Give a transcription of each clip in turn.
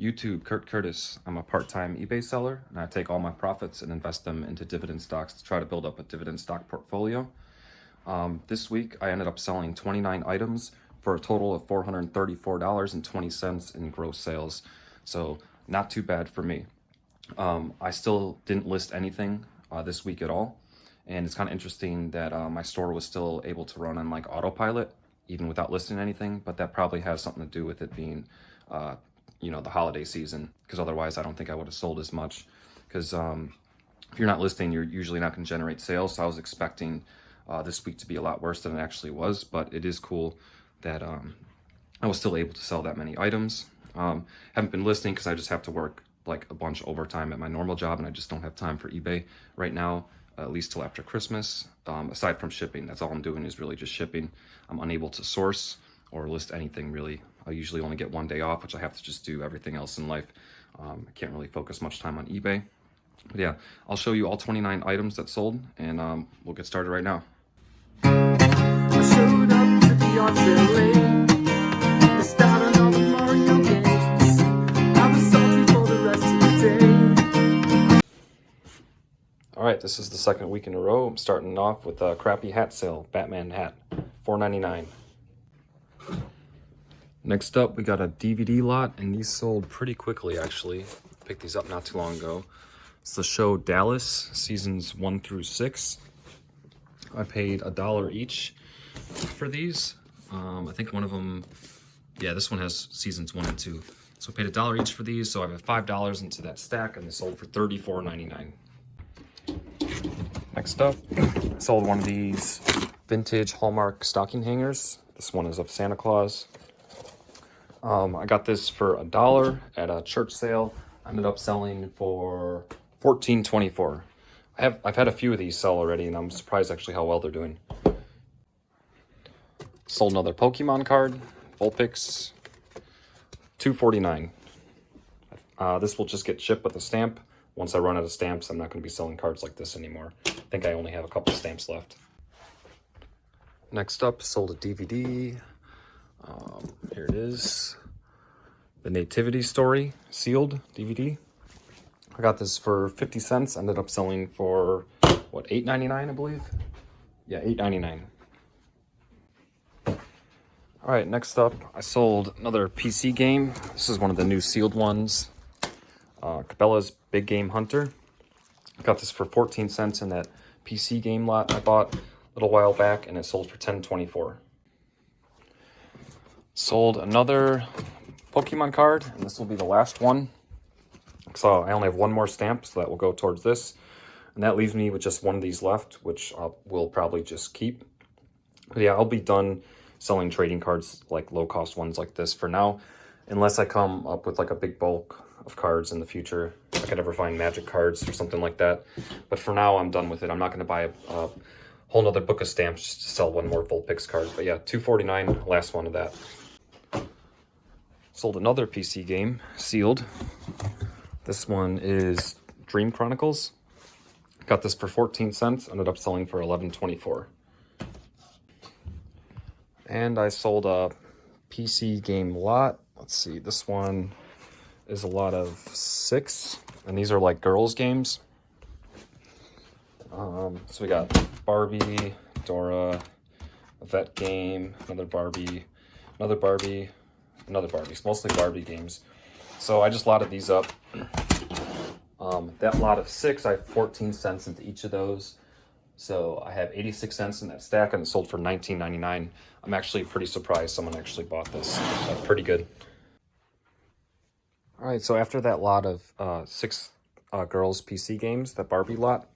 YouTube, Kurt Curtis. I'm a part-time eBay seller, and I take all my profits and invest them into dividend stocks to try to build up a dividend stock portfolio. This week, I ended up selling 29 items for a total of $434.20 in gross sales. So not too bad for me. I still didn't list anything this week at all. And it's kind of interesting that my store was still able to run on like autopilot, even without listing anything. But that probably has something to do with it being, the holiday season. Because otherwise, I don't think I would have sold as much. Because if you're not listing, you're usually not going to generate sales. So I was expecting this week to be a lot worse than it actually was. But it is cool that I was still able to sell that many items. Haven't been listing because I just have to work like a bunch overtime at my normal job, and I just don't have time for eBay right now, at least till after Christmas. Aside from shipping, that's all I'm doing is really just shipping. I'm unable to source or list anything really. I usually only get one day off, which I have to just do everything else in life. I can't really focus much time on eBay. But yeah, I'll show you all 29 items that sold, and we'll get started right now. I showed up to the art sale late. The start on all the Mario games. I was salty for the rest of the day. All right, this is the second week in a row. I'm starting off with a crappy hat sale, Batman hat, $4.99. Next up, we got a DVD lot, and these sold pretty quickly, actually. Picked these up not too long ago. It's the show Dallas, seasons 1 through 6. I paid $1 each for these. I think one of them, yeah, this one has seasons 1 and 2. So I paid $1 each for these, so I have $5 into that stack, and they sold for $34.99. Next up, I sold one of these vintage Hallmark stocking hangers. This one is of Santa Claus. I got this for $1 at a church sale. I ended up selling for $14.24. I've had a few of these sell already, and I'm surprised actually how well they're doing. Sold another Pokemon card, Vulpix, $2.49. This will just get shipped with a stamp. Once I run out of stamps, I'm not going to be selling cards like this anymore. I think I only have a couple stamps left. Next up, sold a DVD. Here it is. The Nativity Story sealed DVD. I got this for 50 cents. Ended up selling for, what, $8.99, I believe? Yeah, $8.99. All right, next up, I sold another PC game. This is one of the new sealed ones. Cabela's Big Game Hunter. I got this for 14 cents in that PC game lot I bought a little while back, and it sold for $10.24. Sold another Pokemon card, and this will be the last one. So I only have one more stamp, so that will go towards this. And that leaves me with just one of these left, which we'll probably just keep. But yeah, I'll be done selling trading cards, like low-cost ones like this for now, unless I come up with like a big bulk of cards in the future. If I could ever find magic cards or something like that. But for now, I'm done with it. I'm not going to buy a whole nother book of stamps just to sell one more Vulpix card. But yeah, $2.49, last one of that. Sold another PC game, sealed. This one is Dream Chronicles. Got this for 14 cents, ended up selling for $11.24. And I sold a PC game lot. Let's see, this one is a lot of 6, and these are like girls' games. So we got Barbie, Dora, a vet game, another Barbie, another Barbie, another Barbie. It's mostly Barbie games. So I just lotted these up. That lot of 6, I have 14 cents into each of those. So I have 86 cents in that stack, and it sold for $19.99. I'm actually pretty surprised someone actually bought this. That's pretty good. All right, so after that lot of 6 girls PC games, that Barbie lot,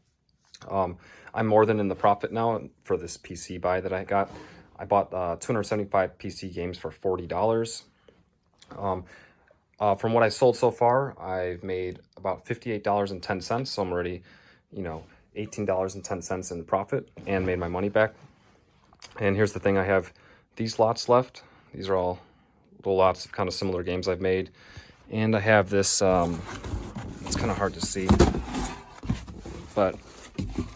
I'm more than in the profit now for this PC buy that I got. I bought 275 PC games for $40. From what I sold so far, I've made about $58.10, so I'm already, $18.10 in profit and made my money back. And here's the thing, I have these lots left. These are all little lots of kind of similar games I've made. And I have this, it's kind of hard to see, but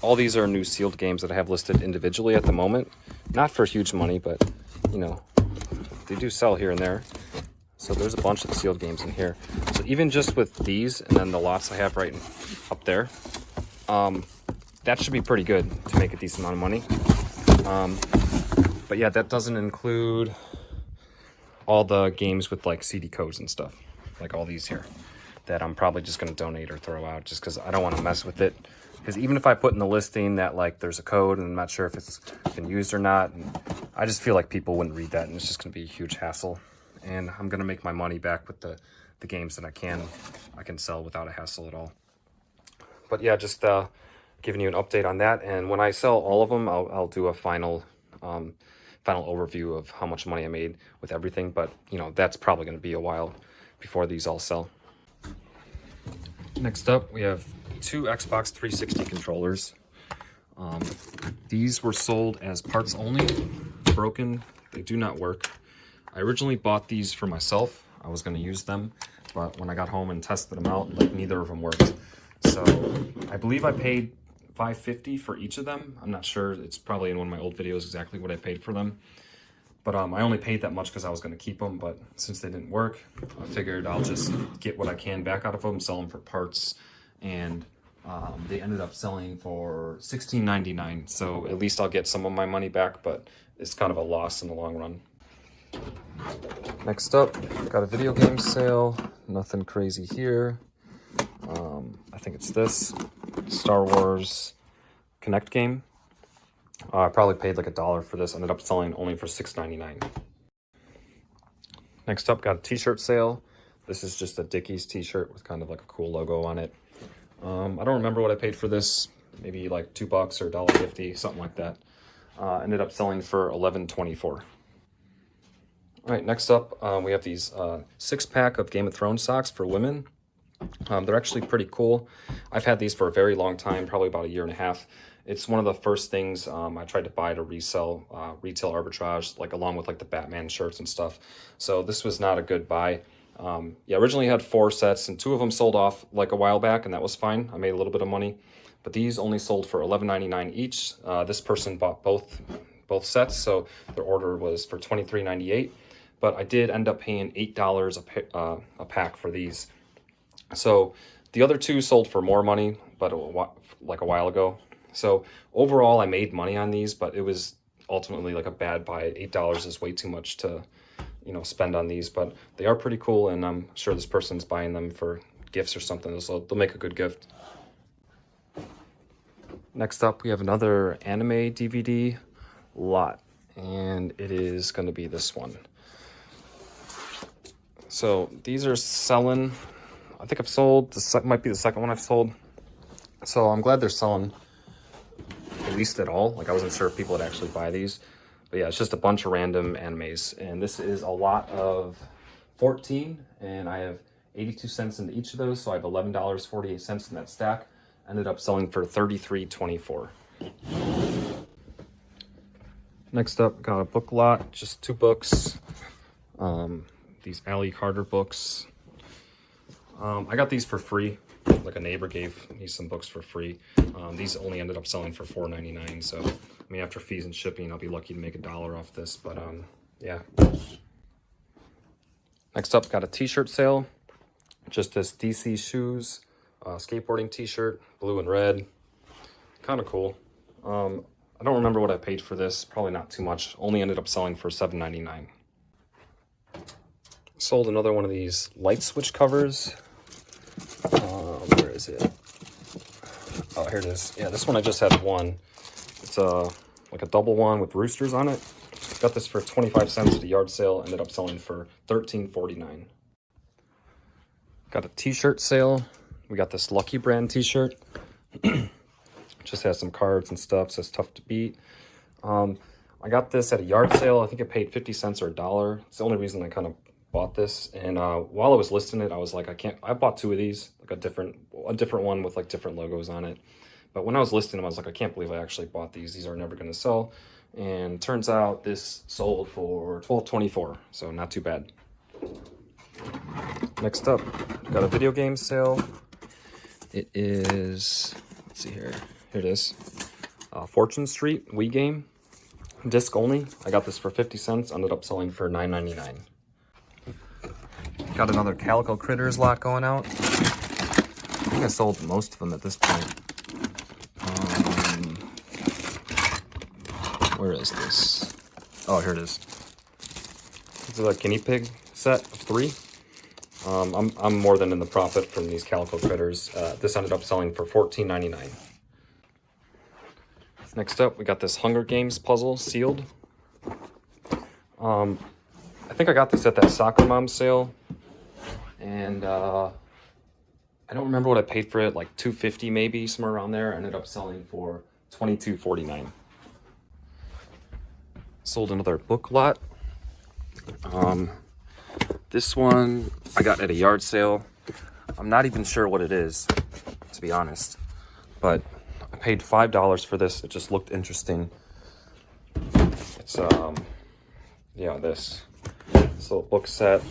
all these are new sealed games that I have listed individually at the moment. Not for huge money, but, they do sell here and there. So there's a bunch of sealed games in here. So even just with these and then the lots I have right up there, that should be pretty good to make a decent amount of money. But yeah, that doesn't include all the games with like CD codes and stuff, like all these here, that I'm probably just going to donate or throw out just because I don't want to mess with it. Because even if I put in the listing that like there's a code and I'm not sure if it's been used or not, and I just feel like people wouldn't read that and it's just going to be a huge hassle. And I'm going to make my money back with the games that I can sell without a hassle at all. But yeah, just giving you an update on that. And when I sell all of them, I'll do a final overview of how much money I made with everything. But you know, that's probably going to be a while before these all sell. Next up, we have 2 Xbox 360 controllers. These were sold as parts only, broken. They do not work. I originally bought these for myself. I was going to use them, but when I got home and tested them out, like neither of them worked. So I believe I paid $5.50 for each of them. I'm not sure. It's probably in one of my old videos exactly what I paid for them. But I only paid that much because I was going to keep them. But since they didn't work, I figured I'll just get what I can back out of them, sell them for parts. And they ended up selling for $16.99. So at least I'll get some of my money back, but it's kind of a loss in the long run. Next up, got a video game sale. Nothing crazy here. I think it's this Star Wars Connect game. I probably paid like $1 for this. Ended up selling only for $6.99. Next up, got a t-shirt sale. This is just a Dickies t-shirt with kind of like a cool logo on it. I don't remember what I paid for this. Maybe like $2 or $1.50, something like that. Ended up selling for $11.24. All right, next up, we have these 6-pack of Game of Thrones socks for women. They're actually pretty cool. I've had these for a very long time, probably about 1.5 years. It's one of the first things I tried to buy to resell, retail arbitrage, like along with like the Batman shirts and stuff. So this was not a good buy. Yeah, originally had 4 sets and 2 of them sold off like a while back, and that was fine. I made a little bit of money, but these only sold for $11.99 each. This person bought both sets, so their order was for $23.98. But I did end up paying $8 a pack for these. So the other 2 sold for more money, but like a while ago. So overall, I made money on these, but it was ultimately like a bad buy. $8 is way too much to, you know, spend on these, but they are pretty cool, and I'm sure this person's buying them for gifts or something, so they'll make a good gift. Next up, we have another anime DVD lot, and it is going to be this one. So these are selling. I think I've sold, this might be the second one I've sold. So I'm glad they're selling at least at all. Like I wasn't sure if people would actually buy these. But yeah, it's just a bunch of random animes. And this is a lot of 14. And I have 82 cents into each of those. So I have $11.48 in that stack. Ended up selling for $33.24. Next up, got a book lot, just 2 books. These Allie Carter books. I got these for free. Like a neighbor gave me some books for free. These only ended up selling for $4.99. So, I mean, after fees and shipping, I'll be lucky to make $1 off this. But, yeah. Next up, got a t-shirt sale. Just this DC Shoes skateboarding t-shirt, blue and red. Kind of cool. I don't remember what I paid for this. Probably not too much. Only ended up selling for $7.99. Sold another one of these light switch covers. Where is it? Oh, here it is. Yeah, this one I just had one. It's like a double one with roosters on it. Got this for 25 cents at a yard sale. Ended up selling for $13.49. Got a t-shirt sale. We got this Lucky Brand t-shirt. Just has some cards and stuff. Says tough to beat. I got this at a yard sale. I think I paid 50 cents or $1. It's the only reason I kind of bought this. And while I was listing it, I was like, I bought 2 of these, like a different one with like different logos on it. But when I was listing them, I was like, I can't believe I actually bought these. These are never going to sell. And turns out this sold for $12.24. So not too bad. Next up, got a video game sale. It is, let's see here. Here it is. Fortune Street Wii game. Disc only. I got this for 50 cents. Ended up selling for $9.99. Got another Calico Critters lot going out. I think I sold most of them at this point. Where is this? Oh, here it is. This is a guinea pig set of 3. I'm more than in the profit from these Calico Critters. This ended up selling for $14.99. Next up, we got this Hunger Games puzzle sealed. I think I got this at that Soccer Mom sale, and I don't remember what I paid for it, like $2.50 maybe, somewhere around there. I ended up selling for $22.49. Sold another book lot. This one I got at a yard sale. I'm not even sure what it is, to be honest, but I paid $5 for this. It just looked interesting. It's yeah, this little book set,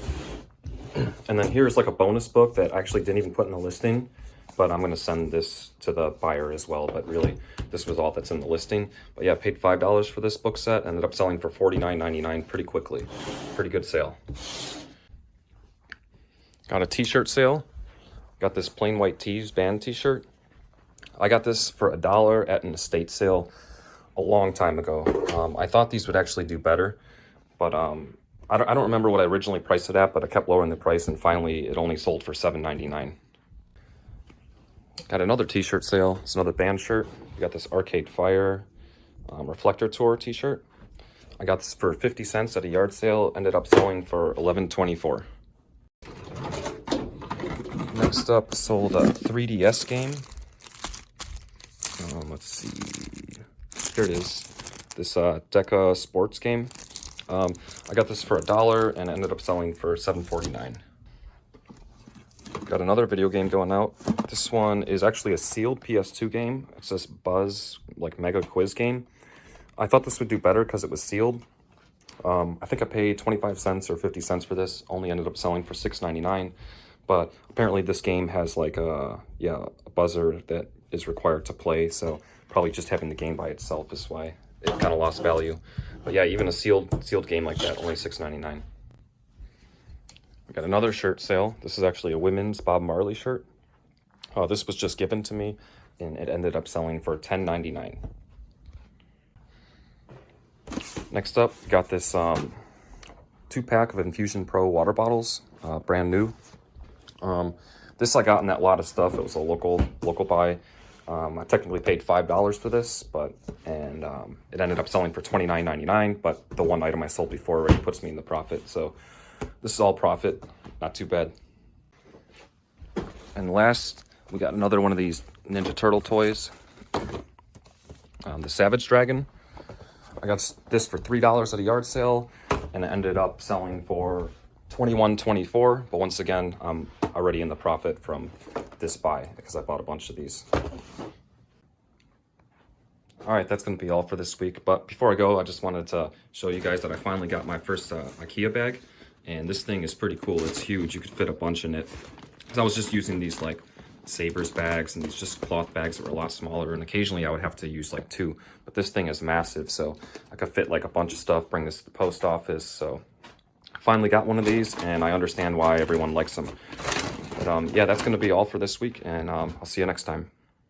and then here's like a bonus book that I actually didn't even put in the listing, but I'm going to send this to the buyer as well. But really, this was all that's in the listing. But yeah, I paid $5 for this book set. Ended up selling for $49.99 pretty quickly. Pretty good sale. Got a t-shirt sale. Got this plain white tees band t-shirt. I got this for $1 at an estate sale a long time ago. I thought these would actually do better, but I don't remember what I originally priced it at, but I kept lowering the price, and finally it only sold for $7.99. Got another t-shirt sale. It's another band shirt. We got this Arcade Fire Reflector Tour t-shirt. I got this for 50 cents at a yard sale. Ended up selling for $11.24. Next up, sold a 3DS game. Let's see. Here it is. This Deca sports game. I got this for $1 and ended up selling for $7.49. Got another video game going out. This one is actually a sealed PS2 game. It's this Buzz like mega quiz game. I thought this would do better because it was sealed. I think I paid 25 cents or 50 cents for this. Only ended up selling for $6.99. But apparently this game has like a buzzer that is required to play. So probably just having the game by itself is why it kind of lost value. But yeah, even a sealed game like that, only $6.99. We got another shirt sale. This is actually a women's Bob Marley shirt. This was just given to me, and it ended up selling for $10.99. Next up, we got this 2-pack of Infusion Pro water bottles, brand new. This I got in that lot of stuff. It was a local buy. I technically paid $5 for this, and it ended up selling for $29.99. But the one item I sold before already puts me in the profit, so this is all profit. Not too bad. And last, we got another one of these Ninja Turtle toys, the Savage Dragon. I got this for $3 at a yard sale, and it ended up selling for $21.24. But once again, I'm already in the profit from this buy because I bought a bunch of these. All right, that's going to be all for this week. But before I go, I just wanted to show you guys that I finally got my first IKEA bag. And this thing is pretty cool. It's huge. You could fit a bunch in it. Because I was just using these like Savers bags and these just cloth bags that were a lot smaller. And occasionally I would have to use like 2. But this thing is massive. So I could fit like a bunch of stuff, bring this to the post office. So I finally got one of these, and I understand why everyone likes them. But yeah, that's going to be all for this week. And I'll see you next time.